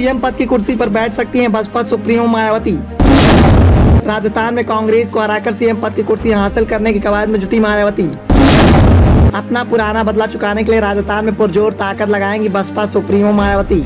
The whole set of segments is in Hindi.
सीएम पद की कुर्सी पर बैठ सकती हैं बसपा सुप्रीमो मायावती। राजस्थान में कांग्रेस को हराकर सीएम पद की कुर्सी हासिल करने की कवायद में जुटी मायावती। अपना पुराना बदला चुकाने के लिए राजस्थान में पुरजोर ताकत लगाएंगी बसपा सुप्रीमो मायावती।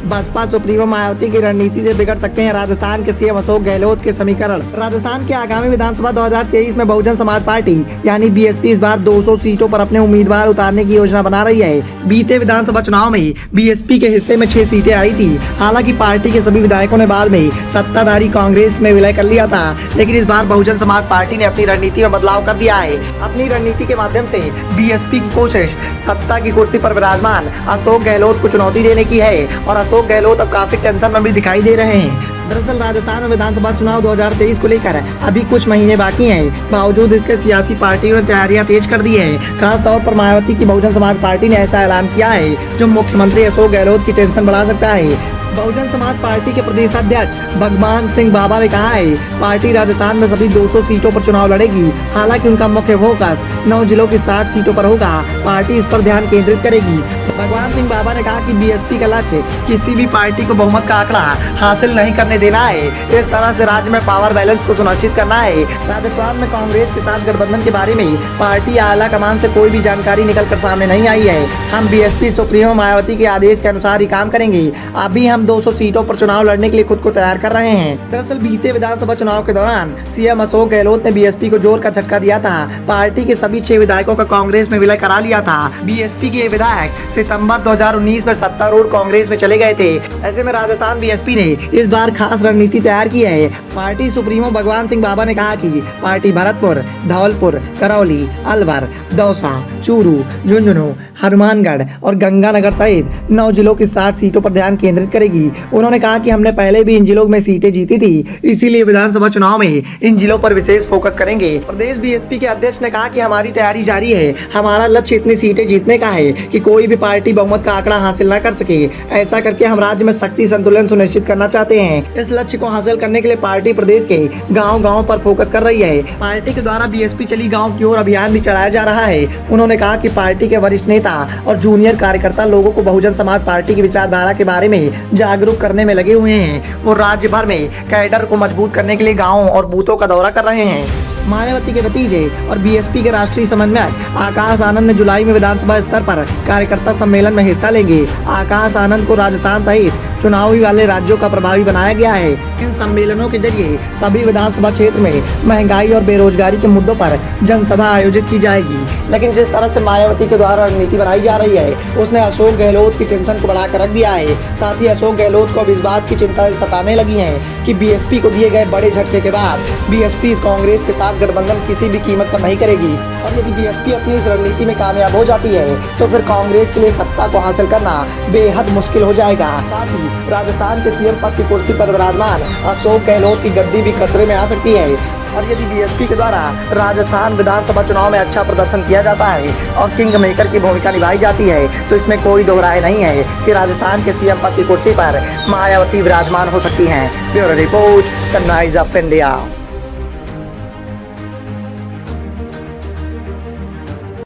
बसपा सुप्रीमो मायावती की रणनीति से बिगड़ सकते हैं राजस्थान के सीएम अशोक गहलोत के समीकरण। राजस्थान के आगामी विधानसभा 2023 में बहुजन समाज पार्टी यानी बीएसपी इस बार 200 सीटों पर अपने उम्मीदवार उतारने की योजना बना रही है। बीते विधानसभा चुनाव में बीएसपी के हिस्से में 6 सीटें आई थी। हालांकि पार्टी के सभी विधायकों ने बाद में सत्ताधारी कांग्रेस में विलय कर लिया था, लेकिन इस बार बहुजन समाज पार्टी ने अपनी रणनीति में बदलाव कर दिया है। अपनी रणनीति के माध्यम से बीएसपी की कोशिश सत्ता की कुर्सी पर विराजमान अशोक गहलोत को चुनौती देने की है और अशोक गहलोत अब काफी टेंशन में भी दिखाई दे रहे हैं। दरअसल राजस्थान में विधानसभा चुनाव 2023 को लेकर अभी कुछ महीने बाकी हैं। बावजूद इसके सियासी पार्टियों ने तैयारियां तेज कर दी हैं। खास तौर पर मायावती की बहुजन समाज पार्टी ने ऐसा ऐलान किया है जो मुख्यमंत्री अशोक गहलोत की टेंशन बढ़ा सकता है। बहुजन समाज पार्टी के प्रदेश अध्यक्ष भगवान सिंह बाबा ने कहा है पार्टी राजस्थान में सभी 200 सीटों पर चुनाव लड़ेगी। हालांकि उनका मुख्य फोकस 9 जिलों की 60 सीटों पर होगा। पार्टी इस पर ध्यान केंद्रित करेगी। भगवान सिंह बाबा ने कहा कि बीएसपी का लक्ष्य किसी भी पार्टी को बहुमत का आंकड़ा हासिल नहीं करने देना है। इस तरह से राज्य में पावर बैलेंस को सुनिश्चित करना है। राजस्थान में कांग्रेस के साथ गठबंधन के बारे में पार्टी आला कमान से कोई भी जानकारी निकल कर सामने नहीं आई है। हम बीएसपी सुप्रीमो मायावती के आदेश के अनुसार ही काम करेंगे। अभी हम 200 सीटों पर चुनाव लड़ने के लिए खुद को तैयार कर रहे हैं। दरअसल बीते विधानसभा चुनाव के दौरान सीएम अशोक गहलोत ने बीएसपी को जोर का झटका दिया था। पार्टी के सभी 6 विधायकों का कांग्रेस में विलय करा लिया था। बीएसपी के विधायक सितंबर 2019 में सत्तारूढ़ कांग्रेस में चले गए थे। ऐसे में राजस्थान बीएसपी ने इस बार खास रणनीति तैयार की है। पार्टी सुप्रीमो भगवान सिंह बाबा ने कहा कि पार्टी भरतपुर, धौलपुर, करौली, अलवर, दौसा, चूरू, झुंझुनू, हनुमानगढ़ और गंगानगर सहित 9 जिलों की 60 सीटों पर ध्यान केंद्रित करेगी। उन्होंने कहा कि हमने पहले भी इन जिलों में सीटें जीती थी, इसीलिए विधानसभा चुनाव में इन जिलों पर विशेष फोकस करेंगे। प्रदेश बीएसपी के अध्यक्ष ने कहा कि हमारी तैयारी जारी है। हमारा लक्ष्य इतनी सीटें जीतने का है कि कोई भी पार्टी बहुमत का आंकड़ा हासिल न कर सके। ऐसा करके हम राज्य में शक्ति संतुलन सुनिश्चित करना चाहते हैं। इस लक्ष्य को हासिल करने के लिए पार्टी प्रदेश के गाँव-गाँव पर फोकस कर रही है। पार्टी के द्वारा बीएसपी चली गाँव की ओर अभियान भी चलाया जा रहा है। उन्होंने कहा कि पार्टी के वरिष्ठ नेता और जूनियर कार्यकर्ता लोगों को बहुजन समाज पार्टी की विचारधारा के बारे में जागरूक करने में लगे हुए हैं। वो राज्य भर में कैडर को मजबूत करने के लिए गांवों और बूथों का दौरा कर रहे हैं। मायावती के भतीजे और बीएसपी के राष्ट्रीय समन्वयक आकाश आनंद ने जुलाई में विधानसभा स्तर पर कार्यकर्ता सम्मेलन में हिस्सा लेंगे। आकाश आनंद को राजस्थान सहित चुनावी वाले राज्यों का प्रभारी बनाया गया है। इन सम्मेलनों के जरिए सभी विधानसभा क्षेत्र में महंगाई और बेरोजगारी के मुद्दों पर जनसभा आयोजित की जाएगी। लेकिन जिस तरह से मायावती के द्वारा रणनीति बनाई जा रही है, उसने अशोक गहलोत की टेंशन को बढ़ाकर रख दिया है। साथ ही अशोक गहलोत को अब इस बात की चिंता सताने लगी है कि बीएसपी को दिए गए बड़े झटके के बाद बीएसपी कांग्रेस के साथ गठबंधन किसी भी कीमत पर नहीं करेगी। और यदि बीएसपी अपनी इस रणनीति में कामयाब हो जाती है तो फिर कांग्रेस के लिए सत्ता को हासिल करना बेहद मुश्किल हो जाएगा। साथ ही राजस्थान के सीएम पद की कुर्सी पर विराजमान अशोक गहलोत की गद्दी भी खतरे में आ सकती है। और यदि बीएसपी के द्वारा राजस्थान विधानसभा चुनाव में अच्छा प्रदर्शन किया जाता है और किंग मेकर की भूमिका निभाई जाती है तो इसमें कोई दो राय नहीं है कि राजस्थान के सीएम पद की कुर्सी पर मायावती विराजमान हो सकती हैं। Bureau report, the noise of India.